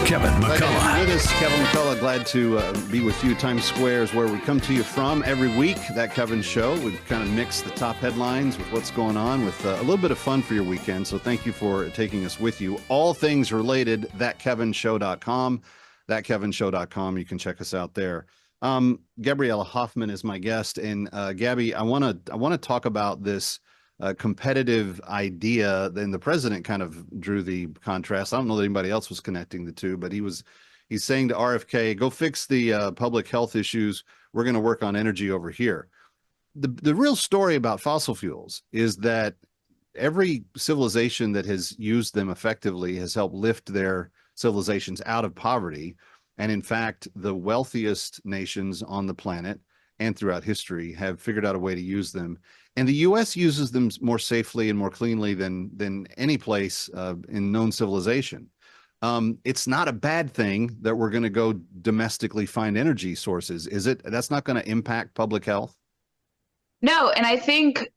Kevin McCullough. With us, Kevin McCullough. Glad to be with you. Times Square is where we come to you from every week. That Kevin Show. We've kind of mixed the top headlines with what's going on with a little bit of fun for your weekend. So thank you for taking us with you. All things related, thatkevinshow.com. Thatkevinshow.com. You can check us out there. Gabriella Hoffman is my guest. And Gabby, I want to talk about this competitive idea. Then the president kind of drew the contrast. I don't know that anybody else was connecting the two, but he's saying to RFK, go fix the public health issues. We're going to work on energy over here. The real story about fossil fuels is that every civilization that has used them effectively has helped lift their civilizations out of poverty. And in fact, the wealthiest nations on the planet and throughout history have figured out a way to use them. And the U.S. uses them more safely and more cleanly than any place in known civilization. It's not a bad thing that we're going to go domestically find energy sources, is it? That's not going to impact public health? No, and I think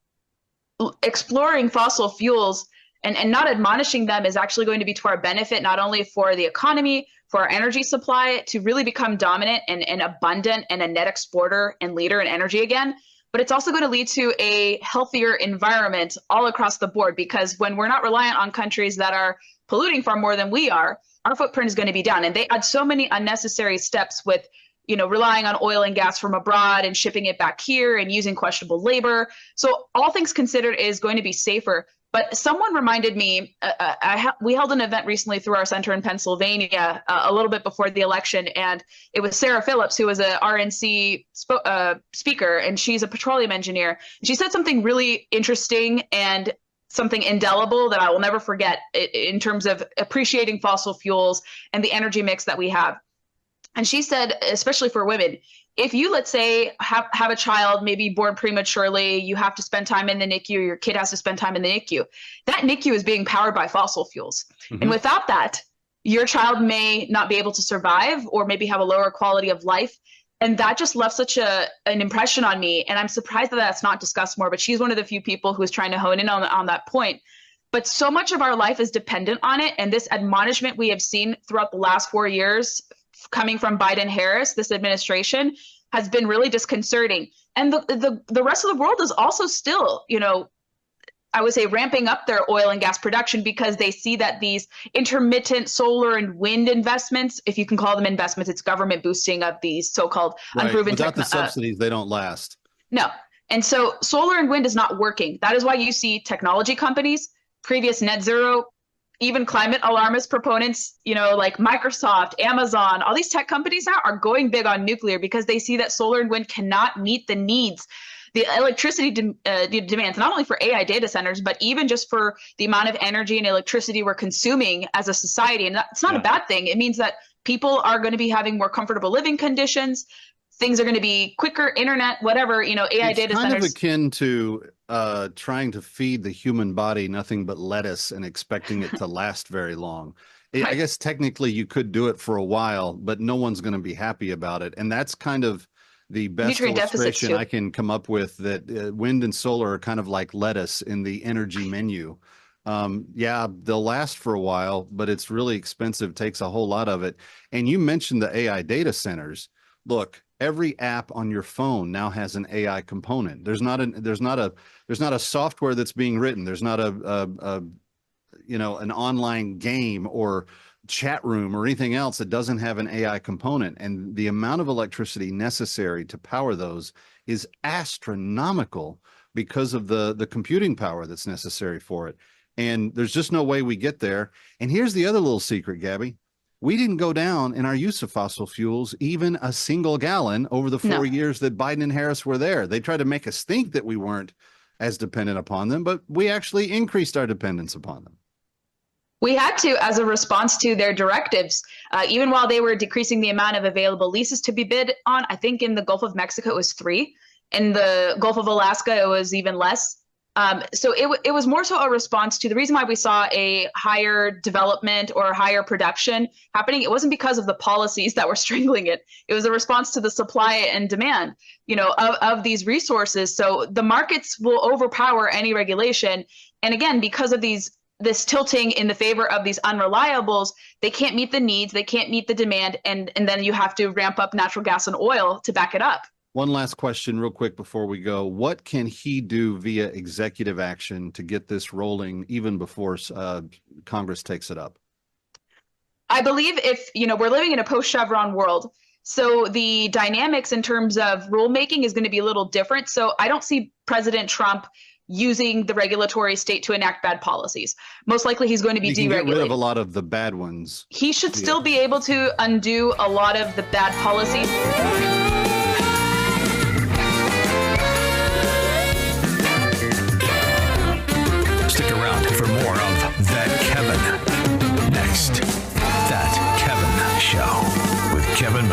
exploring fossil fuels and not admonishing them is actually going to be to our benefit, not only for the economy, for our energy supply, to really become dominant and abundant and a net exporter and leader in energy again. But it's also going to lead to a healthier environment all across the board, because when we're not reliant on countries that are polluting far more than we are, our footprint is going to be down. And they add so many unnecessary steps with, relying on oil and gas from abroad and shipping it back here and using questionable labor. So all things considered is going to be safer. But someone reminded me, we held an event recently through our center in Pennsylvania a little bit before the election, and it was Sarah Phillips, who was a RNC speaker, and she's a petroleum engineer. She said something really interesting and something indelible that I will never forget in terms of appreciating fossil fuels and the energy mix that we have. And she said, especially for women, if you, let's say, have a child maybe born prematurely, you have to spend time in the NICU, or your kid has to spend time in the NICU. That NICU is being powered by fossil fuels. Mm-hmm. And without that, your child may not be able to survive or maybe have a lower quality of life. And that just left such an impression on me. And I'm surprised that that's not discussed more, but she's one of the few people who is trying to hone in on that point. But so much of our life is dependent on it. And this admonishment we have seen throughout the last 4 years coming from Biden-Harris, this administration, has been really disconcerting. And the rest of the world is also still, I would say, ramping up their oil and gas production, because they see that these intermittent solar and wind investments, if you can call them investments, it's government boosting of these so-called unproven without the subsidies, they don't last. No. And so solar and wind is not working. That is why you see technology companies, previous net zero, even climate alarmist proponents, like Microsoft, Amazon, all these tech companies now are going big on nuclear, because they see that solar and wind cannot meet the needs, the electricity demands, not only for AI data centers, but even just for the amount of energy and electricity we're consuming as a society. And it's not a bad thing. It means that people are going to be having more comfortable living conditions. Things are going to be quicker, internet, whatever, AI data centers. It's kind of akin to trying to feed the human body nothing but lettuce and expecting it to last very long. Right. I guess technically you could do it for a while, but no one's going to be happy about it. And that's kind of the best illustration I can come up with, that wind and solar are kind of like lettuce in the energy menu. They'll last for a while, but it's really expensive, takes a whole lot of it. And you mentioned the AI data centers. Look, every app on your phone now has an AI component. There's not a software that's being written. There's not an online game or chat room or anything else that doesn't have an AI component. And the amount of electricity necessary to power those is astronomical because of the computing power that's necessary for it. And there's just no way we get there. And here's the other little secret, Gabby. We didn't go down in our use of fossil fuels even a single gallon over the 4 years that Biden and Harris were there. They tried to make us think that we weren't as dependent upon them, but we actually increased our dependence upon them. We had to, as a response to their directives, even while they were decreasing the amount of available leases to be bid on. I think in the Gulf of Mexico, it was 3. In the Gulf of Alaska, it was even less. So it was more so a response to the reason why we saw a higher development or higher production happening. It wasn't because of the policies that were strangling it. It was a response to the supply and demand, of these resources. So the markets will overpower any regulation. And again, because of these this tilting in the favor of these unreliables, they can't meet the needs, they can't meet the demand, and then you have to ramp up natural gas and oil to back it up. One last question real quick before we go. What can he do via executive action to get this rolling even before Congress takes it up? I believe we're living in a post-Chevron world, so the dynamics in terms of rulemaking is going to be a little different. So I don't see President Trump using the regulatory state to enact bad policies. Most likely he's going to be deregulating. He can get rid of a lot of the bad ones. He should still be able to undo a lot of the bad policies. Stick around for more of That Kevin. Next, That Kevin Show with Kevin